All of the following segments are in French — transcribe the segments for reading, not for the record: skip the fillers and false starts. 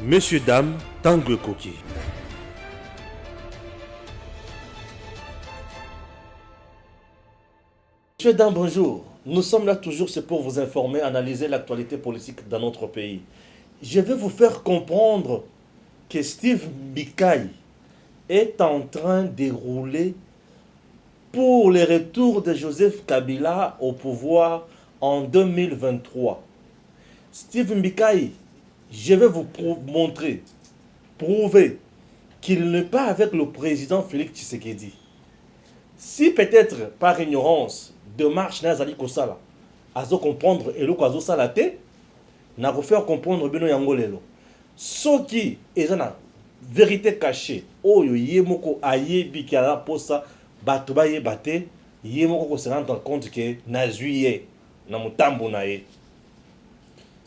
Messieurs, dames, Tanguy Koki. Messieurs, dames, bonjour. Nous sommes là toujours, c'est pour vous informer, analyser l'actualité politique dans notre pays. Je vais vous faire comprendre que Steve Mbikai est en train de rouler pour le retour de Joseph Kabila au pouvoir en 2023. Steve Mbikai, je vais vous prouver qu'il n'est pas avec le président Félix Tshisekedi. Si peut-être par ignorance de marche Nazali Kosala, azo comprendre et le azo salate, n'a pas faire comprendre bino yangolelo. Ce qui est une vérité cachée, oyo yemoko ayebi ki ala posa bato ba yebate, yemoko ko se rendre compte que nazuye na mutambo na ye.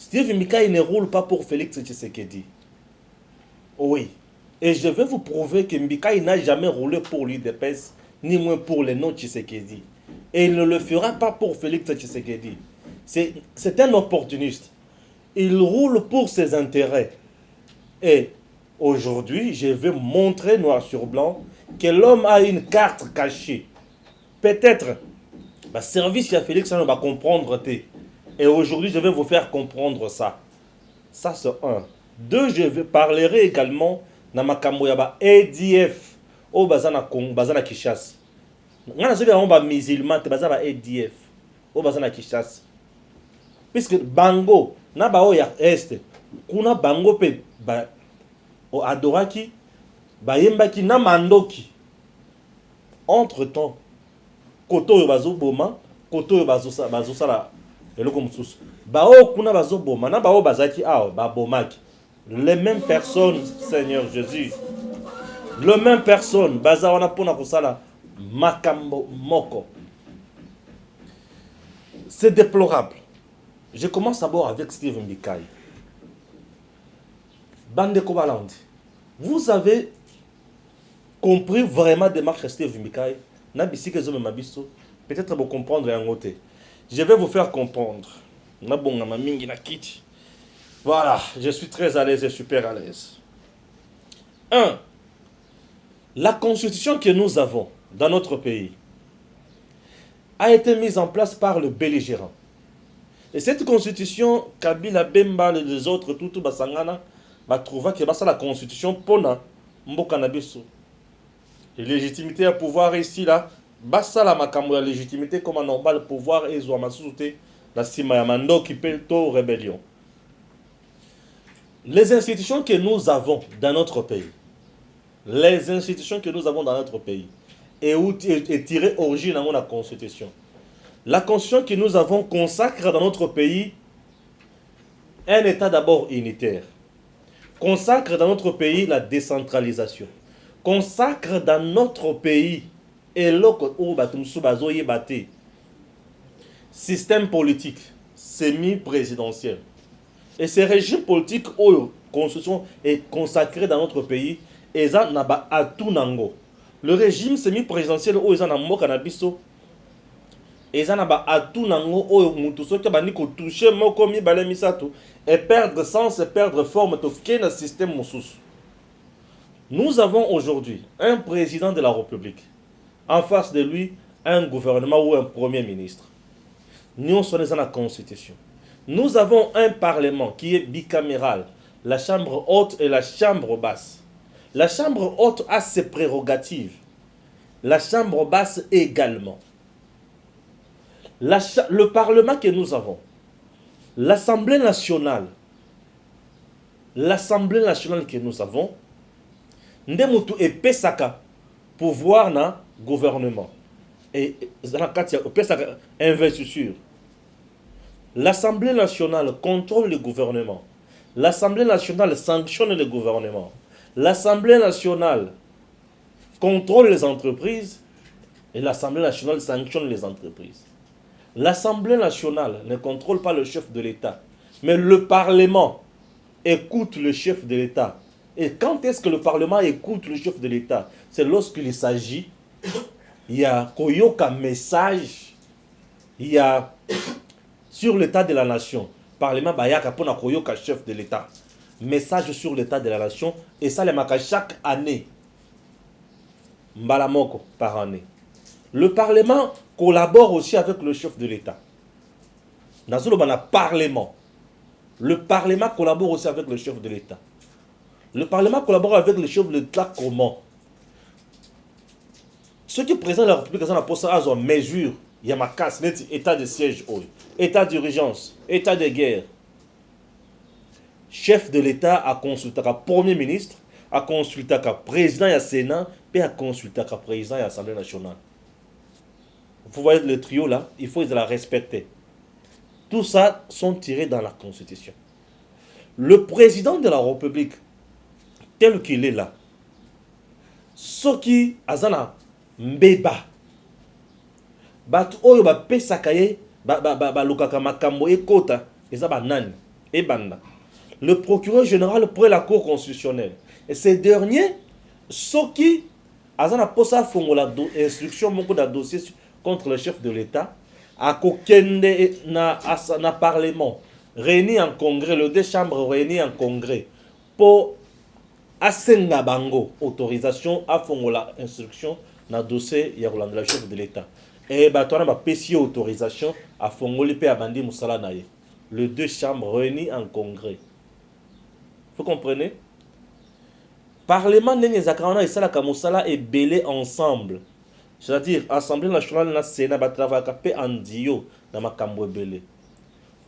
Steve Mbikai ne roule pas pour Félix Tshisekedi. Oui. Et je vais vous prouver que Mbikai n'a jamais roulé pour l'UDPS, ni moins pour les non-Tshisekedi. Et il ne le fera pas pour Félix Tshisekedi. C'est un opportuniste. Il roule pour ses intérêts. Et aujourd'hui, je vais montrer noir sur blanc que l'homme a une carte cachée. Peut-être, service à Félix, on va comprendre. Et aujourd'hui, je vais vous faire comprendre ça. Ça, c'est un. Deux, je parlerai également dans ma camoyaba ADF au bazana Kishas. On a celui qui musulman, bazana ADF au bazana Kishas. Puisque Bango, na bao ya est, kuna Bango pe o adoraki, yembaki na mandoki. Entre temps, koto yo bazo boma, koto yo bazo sala. Bao kuna bazo boma, na bao bazaki ao ba bomaki. Les mêmes personnes, Seigneur Jésus. Les mêmes personnes, baza wana pona kosala makambo moko. C'est déplorable. Je commence d'abord avec Steve Mbikai. Bande Kobalandi. Vous avez compris vraiment des démarche de Steve Mbikai. Peut-être vous comprendre un côté. Je vais vous faire comprendre. Voilà, je suis très à l'aise et super à l'aise. 1. La constitution que nous avons dans notre pays a été mise en place par le belligérant. Et cette constitution, Kabila, Bemba, les autres, tout Basangana, trouva que c'est la constitution Pona, Mbokanabiso. Et légitimité à pouvoir ici, là, basa la makambo la légitimité comme un normal pouvoir et Zouamasouté, la Simayamando qui peut tout rébellion. Les institutions que nous avons dans notre pays, est tirée origine dans la constitution. La constitution que nous avons consacre dans notre pays un état d'abord unitaire, consacre dans notre pays la décentralisation, consacre dans notre pays et système politique semi-présidentiel. Et ces régimes politiques où la constitution est consacrée dans notre pays, et ça n'a pas à tout nango. Le régime semi-présidentiel où ils ont cannabis, et ça n'a pas à tout nango où mutuso qui a touché moko mi balé misato et perdre sens et perdre forme de quel système moussous. Nous avons aujourd'hui un président de la République, en face de lui un gouvernement ou un premier ministre. Nous sommes dans la constitution. Nous avons un parlement qui est bicaméral, la chambre haute et la chambre basse. La chambre haute a ses prérogatives, la chambre basse également. Le parlement que nous avons, l'Assemblée nationale que nous avons, Ndemutu et Pesaka, pouvoir na gouvernement. Et Pesaka, investiture. L'Assemblée nationale contrôle le gouvernement. L'Assemblée nationale sanctionne le gouvernement. L'Assemblée nationale contrôle les entreprises et l'Assemblée nationale sanctionne les entreprises. L'Assemblée nationale ne contrôle pas le chef de l'État, mais le Parlement écoute le chef de l'État. Et quand est-ce que le Parlement écoute le chef de l'État? C'est lorsqu'il s'agit, il y a Koyoka message, il y a sur l'état de la nation. Parlement Bayaka pour Koyoka chef de l'État. message sur l'état de la nation, et ça les marque chaque année. Mbalamoko par année. Le Parlement collabore aussi avec le chef de l'État. Dans le Parlement. Le Parlement collabore aussi avec le chef de l'État. Le Parlement collabore avec le chef de l'État comment? Ceux qui présentent la République ont une mesure, il y a ma casse, état de siège, état d'urgence, état de guerre. Chef de l'État a consulté le Premier ministre, a consulté le président et le Sénat, puis a consulté le président et l'Assemblée nationale. Vous voyez le trio là, il faut la respecter. Tout ça sont tirés dans la Constitution. Le président de la République, tel qu'il est là, ce qui azana mbeba, bat oyo ba pesakaye, ba lukaka makambo e kota, eza ba nani, e banda. Le procureur général près la Cour constitutionnelle. Et ces derniers, ce qui azana posa fongola instruction beaucoup de dossiers contre le chef de l'État, a kokende na parlement, réuni en congrès, les deux chambres réunies en congrès, pour asenga bango, autorisation à fongola instruction na dossier ya la chef de l'État. Et batona ba pesi autorisation à fongoli pe abandi musala naye. Les deux chambres réunies en congrès. Vous comprenez? Parlement ndenge zakarana isala ka musala et belé ensemble. C'est-à-dire, Assemblée nationale na Sénat va travailler en dio dans ma cambo belé.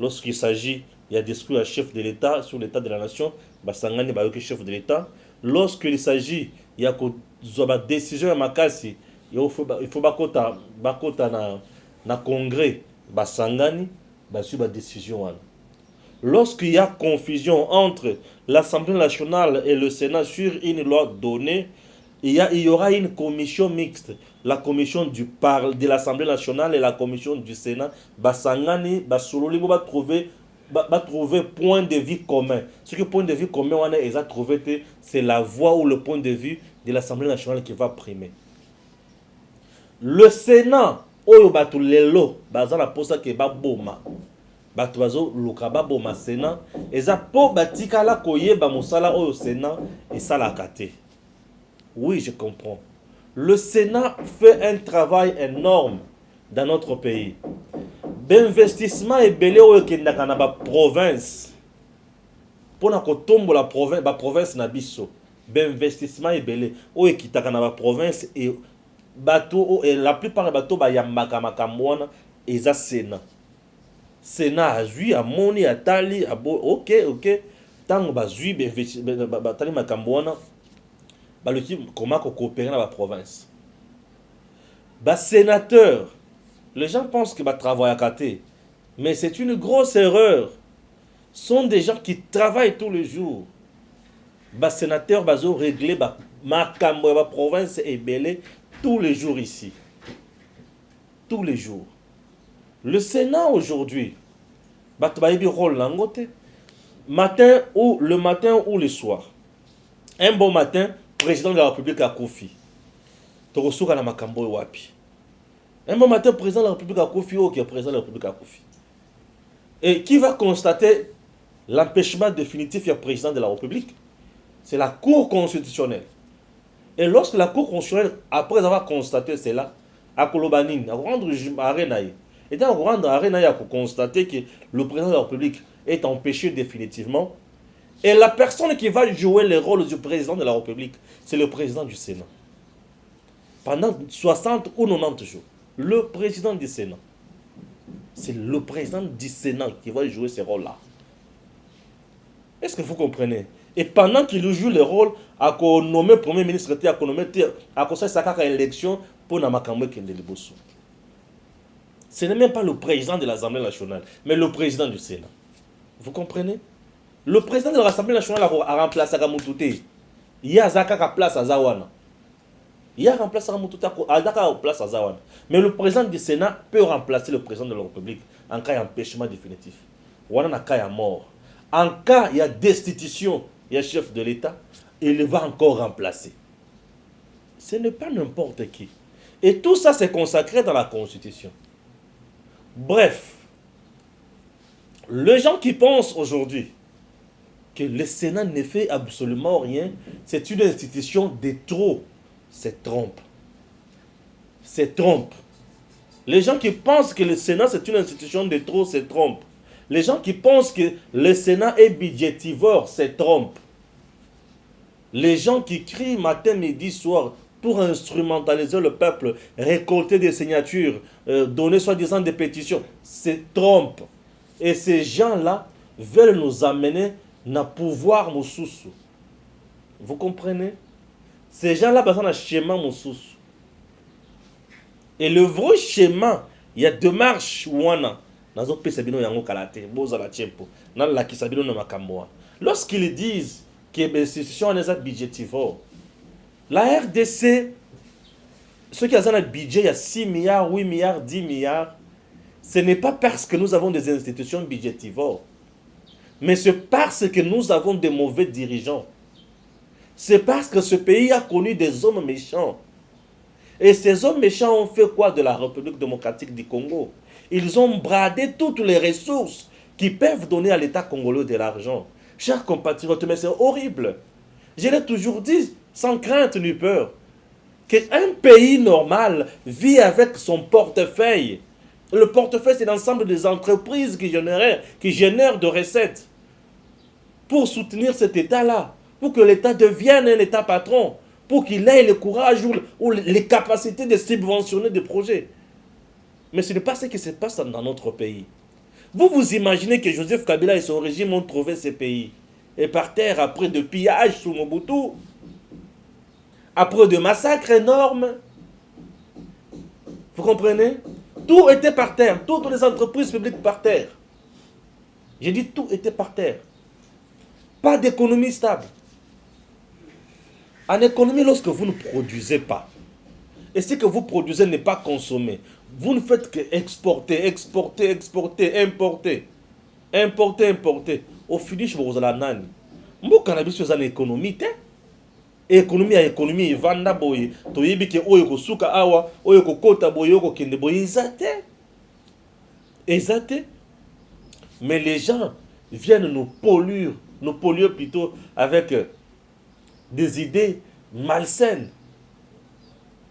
Lorsqu'il s'agit, il y a discours à chef de l'État sur l'état de la nation, basangani ba chef de l'État. Lorsqu'il s'agit, il y a une décision à makasi, il faut bakota na congrès, basangani ba sur la décision. Lorsqu'il y a confusion entre l'Assemblée nationale et le Sénat sur une loi donnée, il y aura une commission mixte. La commission de l'Assemblée nationale et la commission du Sénat. Basangani, Basololi, va trouver point de vue commun. Ce que point de vue commun, on a trouvé, c'est la voix ou le point de vue de l'Assemblée nationale qui va primer. Le Sénat, oyo batu lelo, bazala posa ke ba boma. Batu bazo lukaba boma Sénat. Eza po batika la koyeba musala oyo Sénat et ça la kate. Oui, je comprends. Le Sénat fait un travail énorme dans notre pays. D'investissement et belé au Kenya na ba province. Pour na kotombo la province na biso. D'investissement et belé au kitaka na ba province et bateau et la plupart des bateaux ba yambaka makamwana eza Sénat. Sénat a joué à moni à tali à bo OK tango ba joué ba tali makamwana. Comment coopérer dans la province. Sénateur, les gens pensent que travaillent à côté, mais c'est une grosse erreur. Ce sont des gens qui travaillent tous les jours. Sénateur, bazo régler ma province est belé tous les jours ici. Tous les jours. Le Sénat aujourd'hui, matin ou le soir. Un bon matin, président de la République a Kofi. Torosuka na makambo wapi. Un bon matin, président de la République a Kofi, ok, président de la République a Kofi. Et qui va constater l'empêchement définitif du président de la République? C'est la Cour constitutionnelle. Et lorsque la Cour constitutionnelle, après avoir constaté cela, à Kolobanin, à rendre Arenaï, et dans rendre Arenaï à constater que le président de la République est empêché définitivement. Et la personne qui va jouer le rôle du président de la République, c'est le président du Sénat. Pendant 60 ou 90 jours, le président du Sénat. C'est le président du Sénat qui va jouer ce rôle-là. Est-ce que vous comprenez? Et pendant qu'il joue le rôle, à nommer Premier ministre, à nommer sa élection pour Namakamwe Kendeliboso. Ce n'est même pas le président de l'Assemblée nationale, mais le président du Sénat. Vous comprenez? Le président de l'Assemblée nationale a remplacé Agamutute. Il y a Zaka place à Zawana. Il y a remplacé Agamutute à place à Zawana. Mais le président du Sénat peut remplacer le président de la République en cas d'empêchement définitif. Ou en cas de mort. En cas il y a destitution, il y a chef de l'État, il va encore remplacer. Ce n'est pas n'importe qui. Et tout ça c'est consacré dans la Constitution. Bref, les gens qui pensent aujourd'hui que le Sénat ne fait absolument rien. C'est une institution de trop. C'est trompe. C'est trompe. Les gens qui pensent que le Sénat c'est une institution de trop, c'est trompe. Les gens qui pensent que le Sénat est budgétivore, c'est trompe. Les gens qui crient matin, midi, soir pour instrumentaliser le peuple, récolter des signatures, donner soi-disant des pétitions, c'est trompe. Et ces gens-là veulent nous amener à pouvoir moussousou. Vous comprenez? Ces gens-là basent un schéma moussousou. Et le vrai schéma, il y a deux marches où on a. Lorsqu'ils disent que l'institution est budgétivore, la RDC, ceux qui ont un budget, il y a 6 milliards, 8 milliards, 10 milliards, ce n'est pas parce que nous avons des institutions budgétivores, mais c'est parce que nous avons des mauvais dirigeants. C'est parce que ce pays a connu des hommes méchants. Et ces hommes méchants ont fait quoi de la République démocratique du Congo? Ils ont bradé toutes les ressources qui peuvent donner à l'État congolais de l'argent. Chers compatriotes, mais c'est horrible. Je l'ai toujours dit, sans crainte ni peur, qu'un pays normal vit avec son portefeuille. Le portefeuille, c'est l'ensemble des entreprises qui génèrent de recettes pour soutenir cet État-là, pour que l'État devienne un État patron, pour qu'il ait le courage ou les capacités de subventionner des projets. Mais ce n'est pas ce qui se passe dans notre pays. Vous imaginez que Joseph Kabila et son régime ont trouvé ce pays, et par terre après de pillages sous Mobutu, après de massacres énormes. Vous comprenez? Tout était par terre, toutes les entreprises publiques par terre. J'ai dit tout était par terre. Pas d'économie stable. En économie, lorsque vous ne produisez pas, et ce que vous produisez n'est pas consommé, vous ne faites que exporter, exporter, exporter, importer. Importer, importer. Au finish, vous allez nani. Moi, cannabis, c'est une économie, économie à économie, vanda boy, toyebi ke oyoko suka awa, oyoko kota boy, oyoko kende boy, exacté. Mais les gens viennent nous polluer plutôt avec des idées malsaines.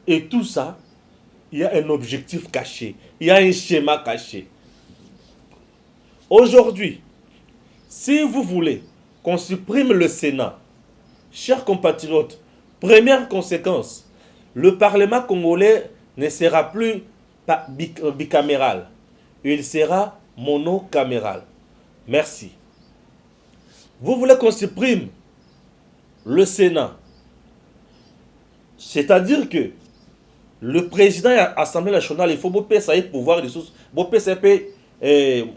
Et tout ça, il y a un objectif caché, il y a un schéma caché. Aujourd'hui, si vous voulez qu'on supprime le Sénat, chers compatriotes, première conséquence, le Parlement congolais ne sera plus bicaméral, il sera monocaméral. Merci. Vous voulez qu'on supprime le Sénat, c'est-à-dire que le président de l'Assemblée nationale, il faut que ça ait pouvoir, ça ait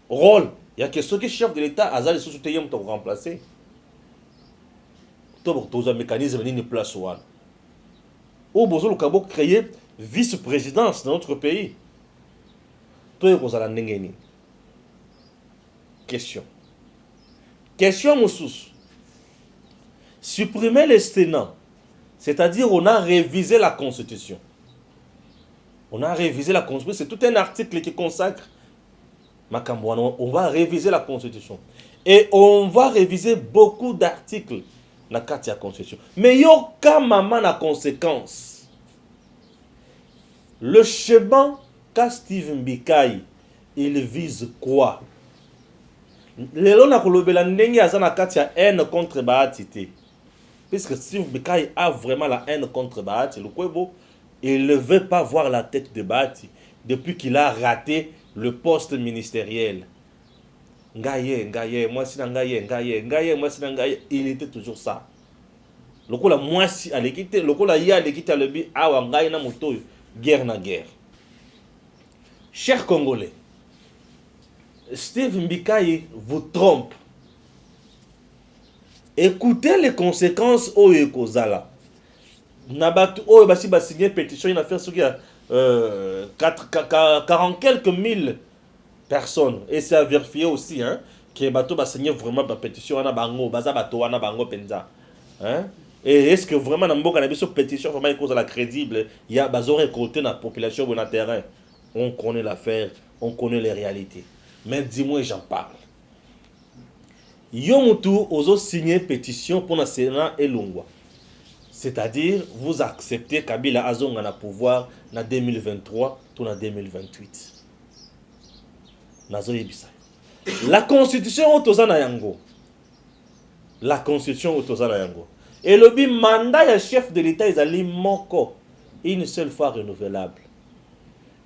rôle. Il y a que ceux qui chef de l'État, Azal, ils sont pour remplacer. Tous les mécanismes de place. Ou besoin le Cabo créer vice-présidence dans notre pays. Question. Question, Moussous. Supprimer le Sénat, c'est-à-dire on a révisé la Constitution. On a révisé la Constitution. C'est tout un article qui consacre Makambouano. On va réviser la Constitution. Et on va réviser beaucoup d'articles dans la Constitution. Mais il y a aucun moment de conséquence. Le schéma qu'a Steve Mbikai, il vise quoi? Les gens qui ont haine contre Bahatiti. Puisque Steve Mbikai a vraiment la haine contre Bahati, il ne veut pas voir la tête de Bahati depuis qu'il a raté le poste ministériel. Ngaye, moi si Ngaye, moi si Ngaye, il était toujours ça. Le coup la moi si à l'équité, le coup la ya à l'équité le bi awa Ngaye na moto guerre na guerre. Chers Congolais, Steve Mbikai vous trompe. Écoutez les conséquences au Ekozala. Nabatu o basi ba signer pétition il a fait ce qu'il y a 40 quelques mille personnes et c'est à vérifier aussi hein que bato ba signer vraiment ba pétition na bango baza bato wana bango penza hein et est-ce que vraiment na mboka na biso pétition vraiment Ekozala crédible il y a bazo récolter na population sur le terrain on connaît l'affaire on connaît les réalités mais dis-moi j'en parle Yomutu ozo signé pétition pour le Sénat et Longwa. C'est-à-dire, vous acceptez Kabila Azonga na pouvoir na 2023 ou na 2028. Nazo yebisa. La constitution otozana yango. La constitution otozana yango. Et le mandat ya chef de l'État ezali moko, une seule fois renouvelable.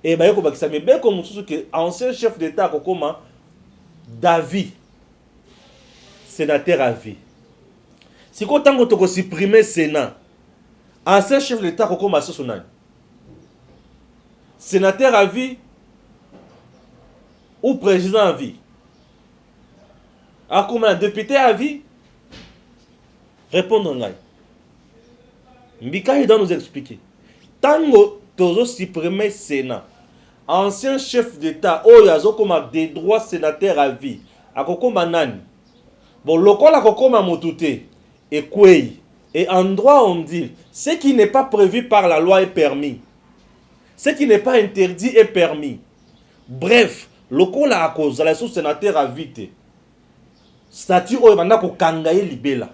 Et ba yoko bakisa me be ko mususu que ancien chef d'État kokoma David sénateur à vie. Si quand on a supprimé le Sénat, ancien chef de l'État, on a supprimé sénateur à vie ou président à vie. Alors, comme un député à vie, répondons là. Mbika, il doit nous expliquer. Tant que tu as supprimé le Sénat, ancien chef d'État, il y a des droits sénateurs à vie. À quoi nani? Bon, le col a kokoma motute et kwei. Et en droit, on dit, ce qui n'est pas prévu par la loi est permis. Ce qui n'est pas interdit est permis. Bref, le col a cause, la sous-sénateur a vite. Statut au banda ko kangaye libela.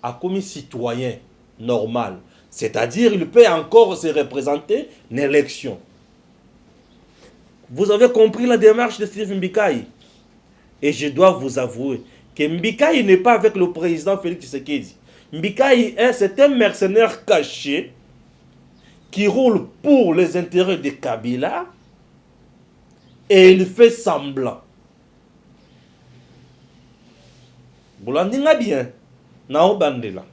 A commis citoyen normal. C'est-à-dire, il peut encore se représenter une élection. Vous avez compris la démarche de Steve Mbikai? Et je dois vous avouer que Mbikai n'est pas avec le président Félix Tshisekedi. Mbikai, c'est un mercenaire caché qui roule pour les intérêts de Kabila et il fait semblant. Boulandinga bien, Nao Bandela.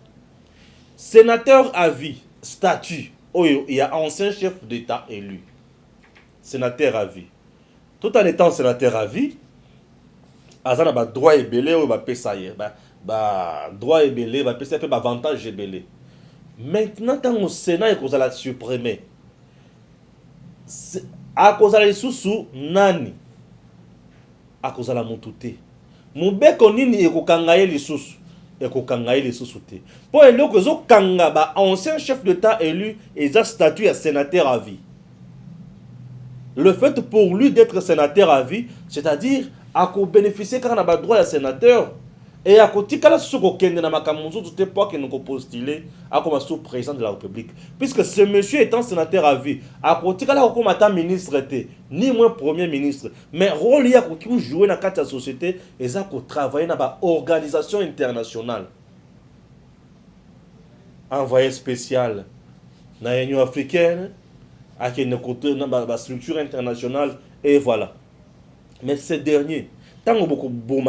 Sénateur à vie, statut, il y a ancien chef d'État élu. Sénateur à vie. Tout en étant sénateur à vie, azana ba droit et belé ou ba pesaye ba droit et belé ba pesaye ba avantage et belé. Maintenant quand au Sénat est la supprimer à cause la susu nani à cause la mutute mubeko nini ekokangaye lisusu ekokangaye lisusu te po eloko zo kanga ba ancien chef d'État élu et za statut à sénateur à vie. Le fait pour lui d'être sénateur à vie, c'est-à-dire à bénéficier quand on a droit à sénateur et à côté quand on a na makamuzo tout pas qu'il nous postuler à comme sous-président de la République puisque ce monsieur étant sénateur à vie à côté quand on a ministre ni moins premier ministre mais rôle il y a qui jouer dans la société et ça qu'on travailler dans ba organisation internationale envoyé spécial dans l'Union africaine à qui ne côté dans la structure internationale et voilà. Mais ces derniers, tant que beaucoup de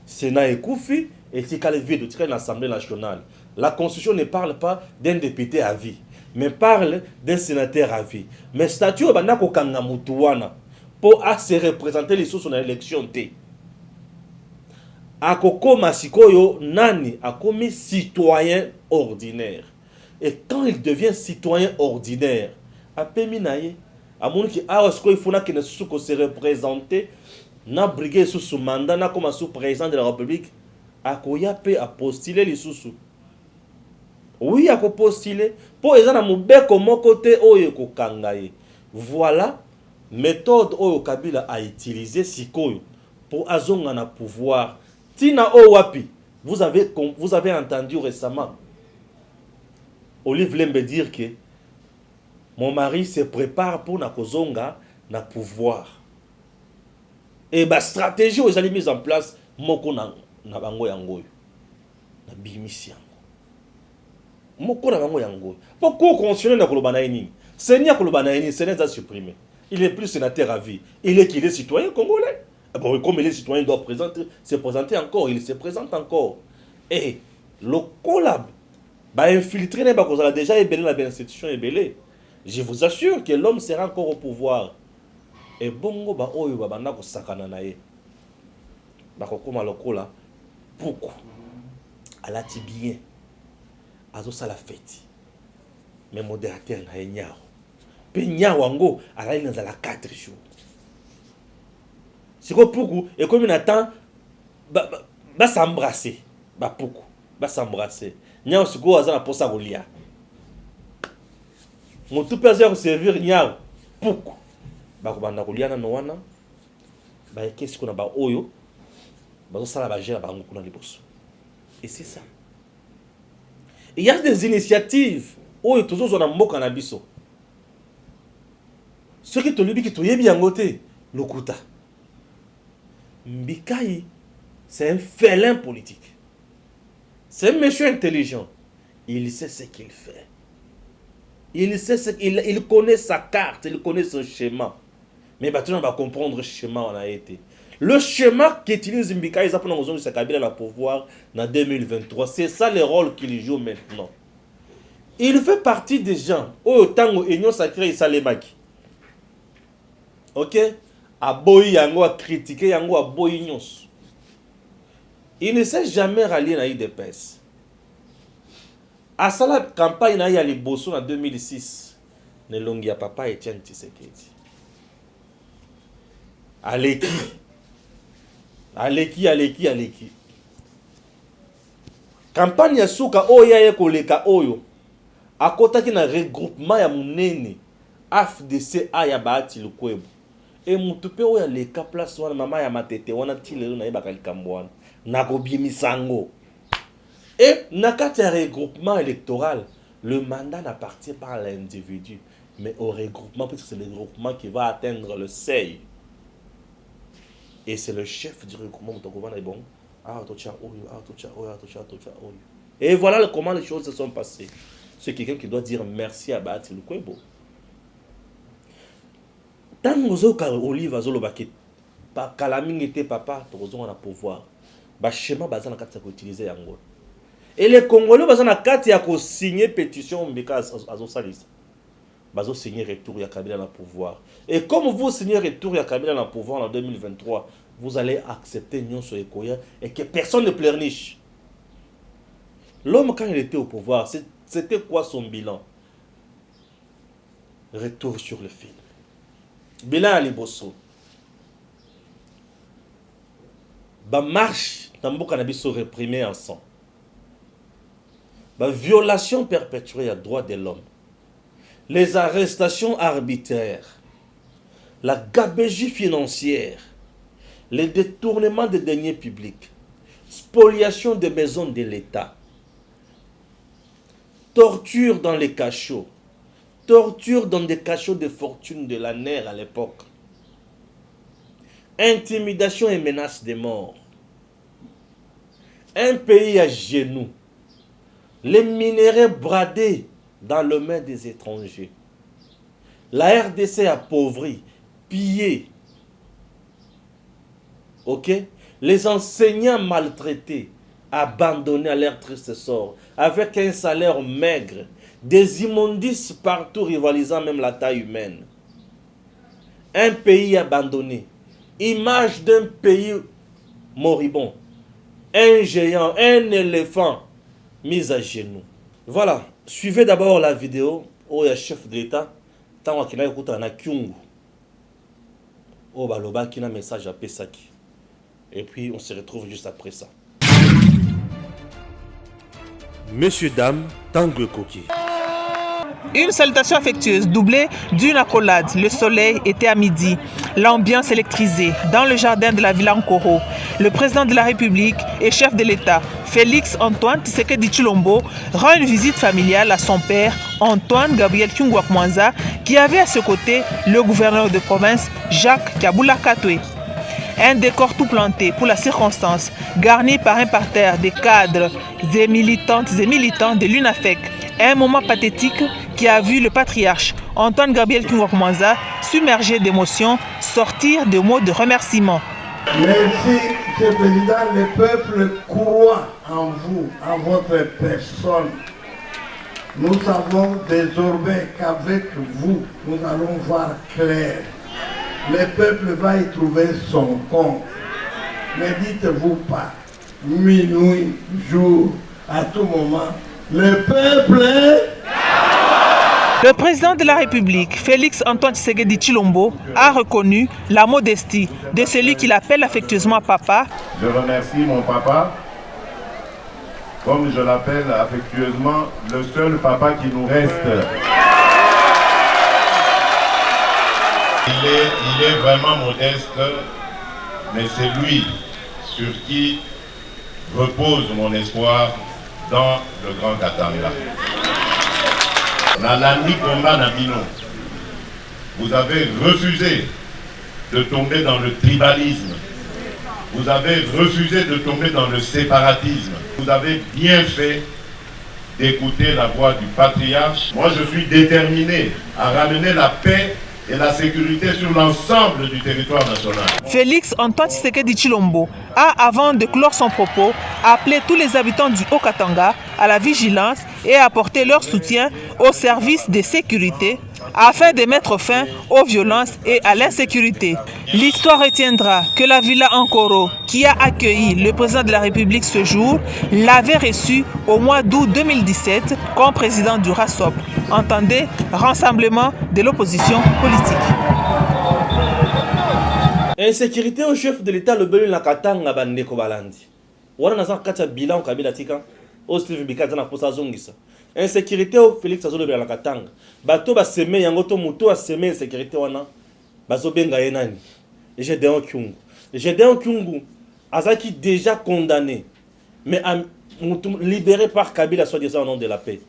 Sénat est koufi et si qu'elle est vide, tu l'Assemblée nationale. La Constitution ne parle pas d'un député à vie, mais parle d'un sénateur à vie. Mais statut au banako kangamutuana pour se représenter les sources dans l'élection T. Akoko masikoyo nani a commis citoyen ordinaire. Et quand il devient citoyen ordinaire, a peminaye a mon qui a ce qu'il faut que ne se représenter na briguer sous ce mandat na comme sous président de la République a koya pe a postuler les sous oui a ko postuler pour ezana mubeko mokote oyo ko kangaye. Voilà méthode oyo Kabila a utilisé sikoyo pour azonga na pouvoir tina o wapi. Vous avez entendu récemment Olive Lembe dire que mon mari se prépare pour na kozonga na pouvoir. Et la stratégie où ils ont mise en place, moko na bango yango na bimisi yango. Moko na bango yango. Pourquoi constitutionnel na kolobana nini? Seigneur kolobana nini, Sénat a supprimé. Il est plus sénateur à vie. Il est citoyen congolais. Bon, comme il est citoyen, il doit se présenter encore. Il se présente encore. Et le collab va infiltrer les bakos. Déjà, l'institution est belée. Je vous assure que l'homme sera encore au pouvoir. Et bongo ba oyo ba banda ko sakana na ye. Ba ko koma lokola beaucoup. Alati bien. Azo sala fête. Mais modérateur na nyao. Pe nyao wango alali na la 4 jours. Siko beaucoup et comme il attend ba s'embrasser. Ba beaucoup. Ba s'embrasser. Nyao siko azana posa golia. Mon tout plaisir servir nyao beaucoup. Bakubanda kuliana no wana ba qu'est-ce qu'on a ba oyo Et c'est ça. Il y a des initiatives où ils sont en mot cannabis. Ce qui te dit que tu es bien côté, Lokuta. Mbikaï, c'est un félin politique. C'est un monsieur intelligent. Il sait ce qu'il fait. Il connaît sa carte, il connaît son schéma. Mais maintenant, on va comprendre le schéma où on a été. Le schéma qu'utilise Mbikaï, ils appellent en Kabila la pouvoir en 2023. C'est ça le rôle qu'il joue maintenant. Il fait partie des gens où tango union sacrée et salemaki. Ok? A boy yango a critiqué yango a boy nyos. Il ne s'est jamais rallié à l'IDPS. À la campagne na ya liboso en 2006, ne longi ya papa Etienne Tshisekedi. Aleki. Campagne ya suka oya ye koleka oyo. Akotaki na regroupement ya munene AFDC ya baati lukwebo. Et mutupe oya leka place wana mama ya matete wana tilelo na yebaka likambo wana. Nakobimisango. Et nakati ya regroupement électoral, le mandat n'appartient pas à l'individu, mais au regroupement, parce que c'est le regroupement qui va atteindre le seuil. Et c'est le chef du regroupement qui bon. Et voilà comment les choses se sont passées. C'est quelqu'un qui doit dire merci à Bahati Lukwebo. Tant que nous avons Olive Azolobaki, Kalamingi était papa, nous avons le pouvoir. Le schéma basé dans le cadre utilisé en Angola. Et les Congolais basé dans le cadre qui signé pétition Mbeka Azosalis. Bazo signé retour à Kabila dans le pouvoir. Et comme vous signez retour à Kabila dans le pouvoir en 2023, vous allez accepter Nyonso Ekoya et que personne ne pleurniche. L'homme, quand il était au pouvoir, c'était quoi son bilan? Retour sur le film. Bilan à Liboso. Ba marche, Tambo Cannabis sont réprimés en sang. Ba violation perpétuée à droit de l'homme. Les arrestations arbitraires. La gabegie financière. Les détournements des deniers publics. Spoliation des maisons de l'État. Torture dans les cachots. Torture dans des cachots de fortune de la NER à l'époque. Intimidation et menace de mort. Un pays à genoux. Les minéraux bradés dans les mains des étrangers. La RDC appauvrie, pillée. Ok? Les enseignants maltraités, abandonnés à leur triste sort, avec un salaire maigre, des immondices partout rivalisant même la taille humaine. Un pays abandonné, image d'un pays moribond, un géant, un éléphant mis à genoux. Voilà, suivez d'abord la vidéo où il y a le chef de l'État, tant qu'il a écouté un Kyungu, où Baloba qui a un message à Pesaki. Et puis on se retrouve juste après ça. Messieurs, dames, Tangue Koki. Une salutation affectueuse doublée d'une accolade. Le soleil était à midi. L'ambiance électrisée dans le jardin de la Villa Nkoro. Le président de la République et chef de l'État, Félix Antoine Tshisekedi Tshilombo, rend une visite familiale à son père, Antoine Gabriel Kyungwakmwanza, qui avait à ses côtés le gouverneur de province, Jacques Kabula Katwe. Un décor tout planté pour la circonstance, garni par un parterre de cadres, des militantes et militants de l'UNAFEC. Un moment pathétique qui a vu le patriarche Antoine Gabriel Kyungwakmwanza, submergé d'émotions, sortir de mots de remerciement. Merci, M. le Président. Le peuple croit en vous, en votre personne. Nous savons désormais qu'avec vous, nous allons voir clair. Le peuple va y trouver son compte. Ne dites-vous pas, minuit, jour, à tout moment, le peuple est... Le président de la République, Félix Antoine Tshisekedi Tshilombo, a reconnu la modestie de celui qu'il appelle affectueusement papa. Je remercie mon papa, comme je l'appelle affectueusement, le seul papa qui nous reste. Il est vraiment modeste, mais c'est lui, sur qui repose mon espoir dans le Grand Katanga. Nalandi Komba Nabino, vous avez refusé de tomber dans le tribalisme. Vous avez refusé de tomber dans le séparatisme. Vous avez bien fait d'écouter la voix du patriarche. Moi, je suis déterminé à ramener la paix et la sécurité sur l'ensemble du territoire national. Félix Antoine Tshisekedi Tshilombo a, avant de clore son propos, appelé tous les habitants du Haut-Katanga à la vigilance et à apporter leur soutien aux services de sécurité afin de mettre fin aux violences et à l'insécurité. L'histoire retiendra que la Villa Ankoro, qui a accueilli le président de la République ce jour, l'avait reçu au mois d'août 2017 comme président du RASOP. Entendez, Rassemblement de l'opposition politique. Insécurité au chef de l'État, le Belu Nakatanga Bandeko Balandi. Wana Nazan Katia Bilan Kabila Tika, au Steve Bikazana Posa Zongisa. Insécurité au Félix Azolo Bela Nakatanga. Bato ba seme yangoto muto a seme insécurité wana. Bazo benga yenani. Gédéon Kyungu. Gédéon Kyungu, Azaki déjà condamné, mais libéré par Kabila, soi-disant au nom de la paix.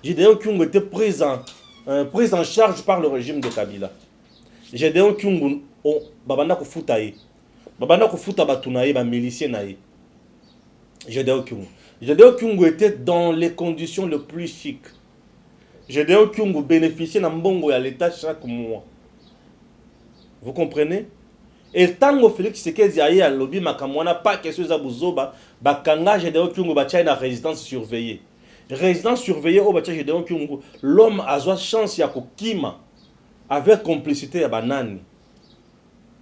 Gédéon Kyungu était pris en charge par le régime de Kabila. Gédéon Kyungu, babanda kufuta ye. Babanda kufuta batuna ye, ba milicien na ye. Gédéon Kyungu. Gédéon Kyungu était dans les conditions les plus chic. Gédéon Kyungu bénéficiait d'un bongo à l'État chaque mois. Vous comprenez? Et tant que Félix Tshisekedi aye à lobby makamwana pas question za buzoba bakanga Gédéon Kyungu ba tcha na résidence surveillée. Résidence surveillée au bacha Gédéon Kyungu, l'homme a soit chance ya kokima avec complicité à banani.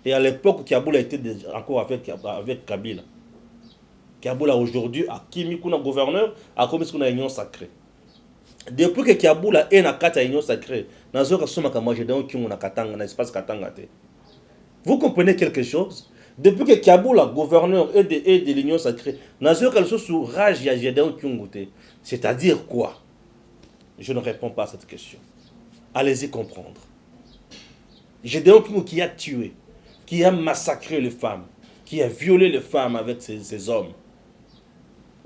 Et à l'époque Kiaboula était encore avec Kabila. Kiaboula aujourd'hui a kimi kuna gouverneur a comme ce qu'on a union sacrée. Depuis que Kiaboula est na kata union sacrée, nazo ka soma ka moi Gédéon Kyungu na Katanga na espace Katanga te. Vous comprenez quelque chose? Depuis que Kiaboula, gouverneur et de l'Union sacrée, n'a pas quelque chose sur rage à Gédéon Kyungu. C'est-à-dire quoi? Je ne réponds pas à cette question. Allez-y comprendre. Gédéon Kyungu qui a tué, qui a massacré les femmes, qui a violé les femmes avec ses hommes.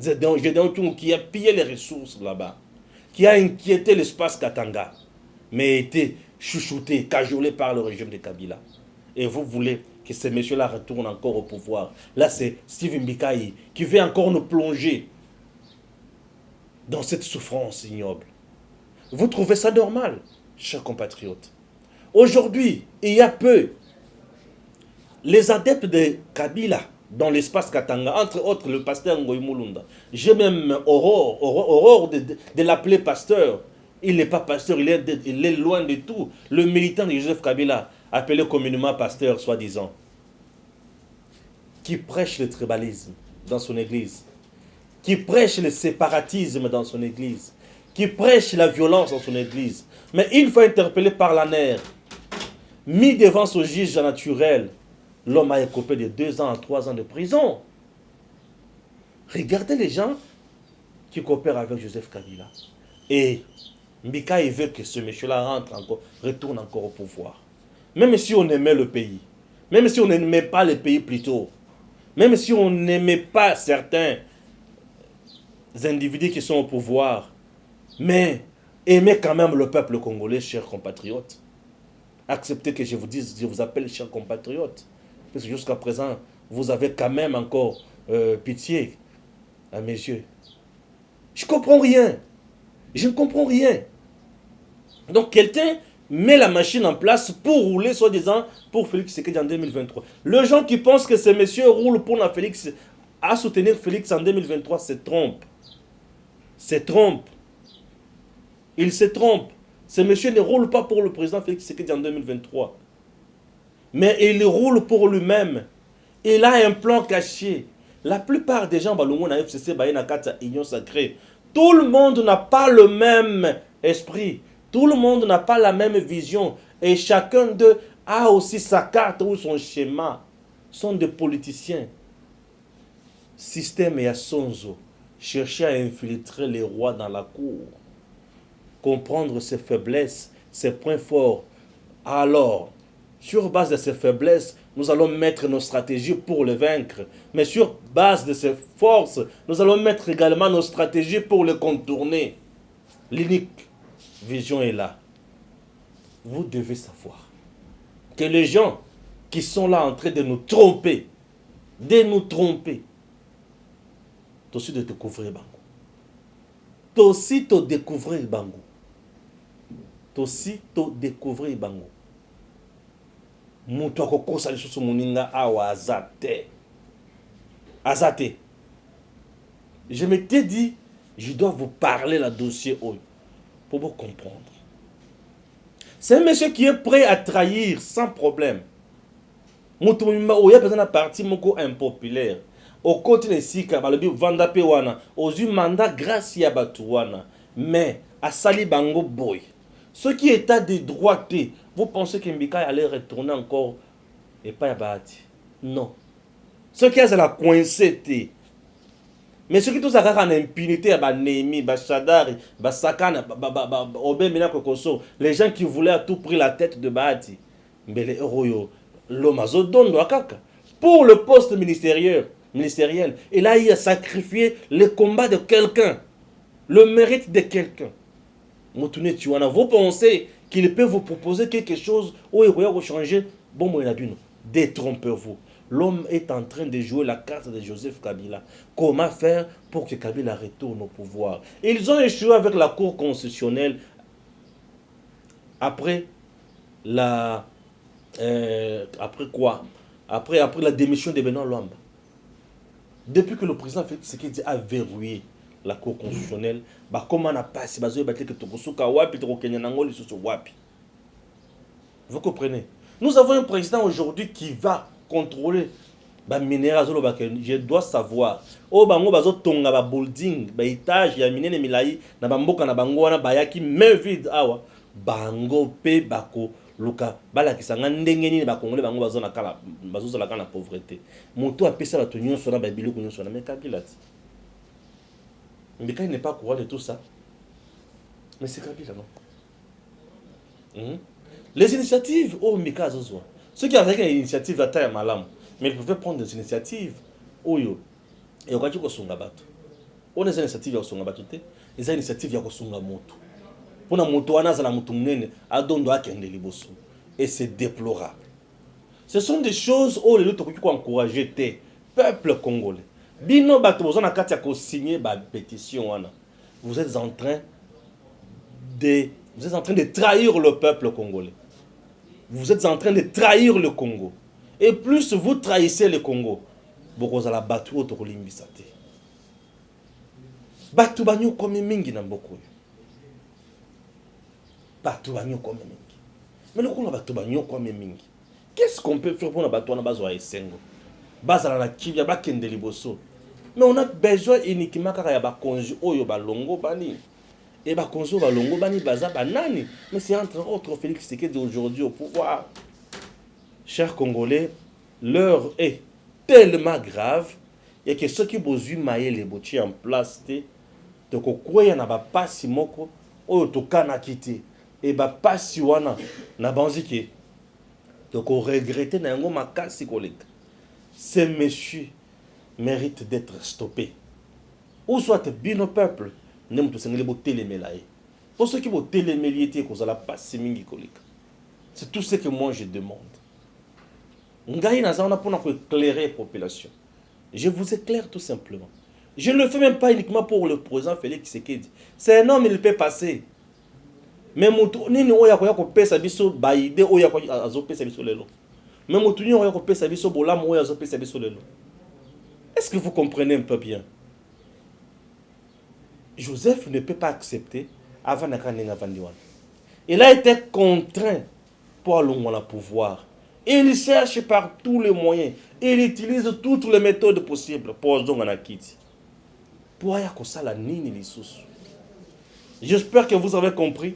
Gédéon Kyungu qui a pillé les ressources là-bas, qui a inquiété l'espace Katanga, mais a été chouchouté, cajolé par le régime de Kabila. Et vous voulez que ces messieurs-là retournent encore au pouvoir. Là, c'est Steve Mbikaï qui veut encore nous plonger dans cette souffrance ignoble. Vous trouvez ça normal, chers compatriotes? Aujourd'hui, il y a peu, les adeptes de Kabila dans l'espace Katanga, entre autres le pasteur Ngoï Mulunda, j'ai même horreur de l'appeler pasteur. Il n'est pas pasteur, il est loin de tout. Le militant de Joseph Kabila, appelé communément pasteur, soi-disant, qui prêche le tribalisme dans son église, qui prêche le séparatisme dans son église, qui prêche la violence dans son église. Mais une fois interpellé par la nerf, mis devant son juge naturel, l'homme a écopé de 2 ans à 3 ans de prison. Regardez les gens qui coopèrent avec Joseph Kabila. Et Mbika, il veut que ce monsieur-là retourne encore au pouvoir. Même si on aimait le pays, même si on n'aimait pas le pays plutôt, même si on n'aimait pas certains individus qui sont au pouvoir, mais aimez quand même le peuple congolais, chers compatriotes. Acceptez que je vous dise, je vous appelle chers compatriotes, parce que jusqu'à présent, vous avez quand même encore pitié à mes yeux. Je ne comprends rien. Je ne comprends rien. Donc quelqu'un met la machine en place pour rouler, soi-disant, pour Félix Tshisekedi en 2023. Les gens qui pensent que ces messieurs roulent pour à soutenir Félix en 2023 se trompent. Se trompent. Ils se trompent. Ces messieurs ne roulent pas pour le président Félix Tshisekedi en 2023. Mais il roule pour lui-même. Il a un plan caché. La plupart des gens, na FCC, Nakata, Union Sacrée, tout le monde n'a pas le même esprit. Tout le monde n'a pas la même vision. Et chacun d'eux a aussi sa carte ou son schéma. Sont des politiciens. Système et Assonzo. Chercher à infiltrer les rois dans la cour. Comprendre ses faiblesses, ses points forts. Alors, Sur base de ses faiblesses, nous allons mettre nos stratégies pour le vaincre. Mais sur base de ses forces, nous allons mettre également nos stratégies pour le contourner. L'unique vision est là. Vous devez savoir que les gens qui sont là en train de nous tromper, aussi de découvrir Bango. Aussi de découvrir Bango. Aussi de découvrir Bango. Mutu akokosa lisusu moninga awa azate. Azate. Je m'étais dit, je dois vous parler la dossier pour vous comprendre. C'est un monsieur qui est prêt à trahir sans problème. Mutu mimba oya pezana parti moko impopulaire. Au côté de Sika, balobi vanda pe wana, ozu mandat grâce ya batu wana. Mais à Sali Bango boy. Ce qui est à des droités, vous pensez que Mbika allait retourner encore et pas à Bahati? Non. Ce qui est à la coincée. Mais ce qui est en impunité, Némi, Chadari, Sakana, Obé Mina Kokoso, les gens qui voulaient à tout prix la tête de Bahati, mais les héros, l'homme a donné pour le poste ministériel. Et là, il a sacrifié le combat de quelqu'un, le mérite de quelqu'un. Vous pensez qu'il peut vous proposer quelque chose où il va changer? Bon, moi, il a dit non. Détrompez-vous. L'homme est en train de jouer la carte de Joseph Kabila. Comment faire pour que Kabila retourne au pouvoir? Ils ont échoué avec la Cour constitutionnelle après la... après quoi? Après la démission de Benoît Luamba. Depuis que le président Félix Tshisekedi a verrouillé la Cour constitutionnelle, comment on a passé vous comprenez? Nous avons un président aujourd'hui qui va contrôler je dois savoir. Tonga ba building, ba étage ya minene milai na bamboka na bango wana bayaki main vide awa bango pe bako luka bala kisanga ndenge nini ba congolais bango bazona kala bazozala kana pauvreté. Moto apesa ba tonyo sona ba biloko nyonso na Kabila. Mbika n'est pas courant de tout ça. Mais c'est Kabila, non? Les initiatives, Mbika Zozwa. Ceux qui avaient une initiative à taille malam, mais ils pouvaient prendre des initiatives. Oyo. Et on va dire qu'on s'en bateau. On a des initiatives à s'en bateau. Les initiatives à s'en moto. Pour la moto, on a la moto nene à dondo à kende liboso. Et c'est déplorable. Ce sont des choses où les autres qui encourager le peuple congolais. Bino bato bozana kati ya ko signer ba pétition wana. Vous êtes en train de trahir le peuple congolais. Vous êtes en train de trahir le Congo. Et plus vous trahissez le Congo, bokozala batu otokolimbisa te. Batu banyo comme mingi na mboko. Batu banyo comme mingi. Mais le Congo batu banyo comme mingi. Qu'est-ce qu'on peut faire pour na batu na bazwa esengo? Bazala na kibya bakende liboso. Mais on a besoin uniquement car il y a des congés oyo balongo bani et ba congés balongo bani baza banani. Mais c'est entre autres Félix Tshisekedi aujourd'hui au pouvoir. Chers Congolais, l'heure est tellement grave et que ceux qui bozu maye les botiers en place de kokoya na ba pasi moko oyo tokana kiti et ba pasi wana na banziki de ko regretter na ngo makasi koleka. Ces messieurs mérite d'être stoppé. Ou soit bino peuple, nem to sengele bo télémelaye. Pour ceux qui bo téléméliété ko zala passer mingi kolika. C'est tout ce que moi je demande. Ngai na zana pour éclairer la population. Je vous éclaire tout simplement. Je ne le fais même pas uniquement pour le président Félix Tshisekedi. C'est un homme, il peut passer. Mais mutu nini oya ko pesa biso baide oya ko azo pesa biso lelo. Mais mutu nini oya ko pesa biso bolam oya azo pesa biso lelo. Est-ce que vous comprenez un peu bien? Joseph ne peut pas accepter avant Nakanenga Vandiwan. Il a été contraint pour aller au pouvoir. Il cherche par tous les moyens. Il utilise toutes les méthodes possibles pour aller Kiti. Pour aller à la nini lissus. J'espère que vous avez compris.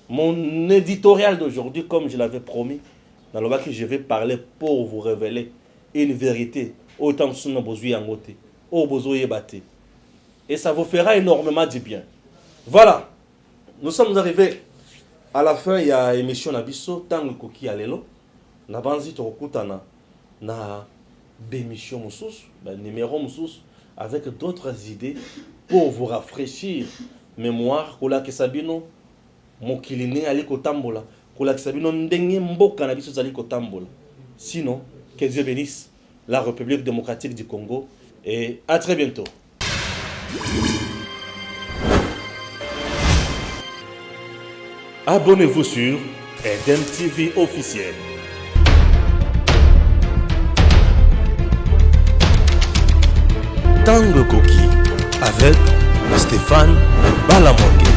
Mon éditorial d'aujourd'hui, comme je l'avais promis, dans le bas que je vais parler pour vous révéler une vérité. Autant que nous besoin et ça vous fera énormément du bien. Voilà, nous sommes arrivés À la fin, il y a émission Nabiso, Tango Koki Alelo. Nabanzi Torokutana, na bémission Moussous, numéro Moussous, avec d'autres idées pour vous rafraîchir mémoire. Kola Kesabino, Mokiline Aliko Tambola, Kola Kesabino Ndenge Mboka Nabiso Zaliko Tambola. Sinon, que Dieu bénisse la République démocratique du Congo et à très bientôt. Abonnez-vous sur Eden TV officiel. Tango Koki avec Stéphane Balamonde.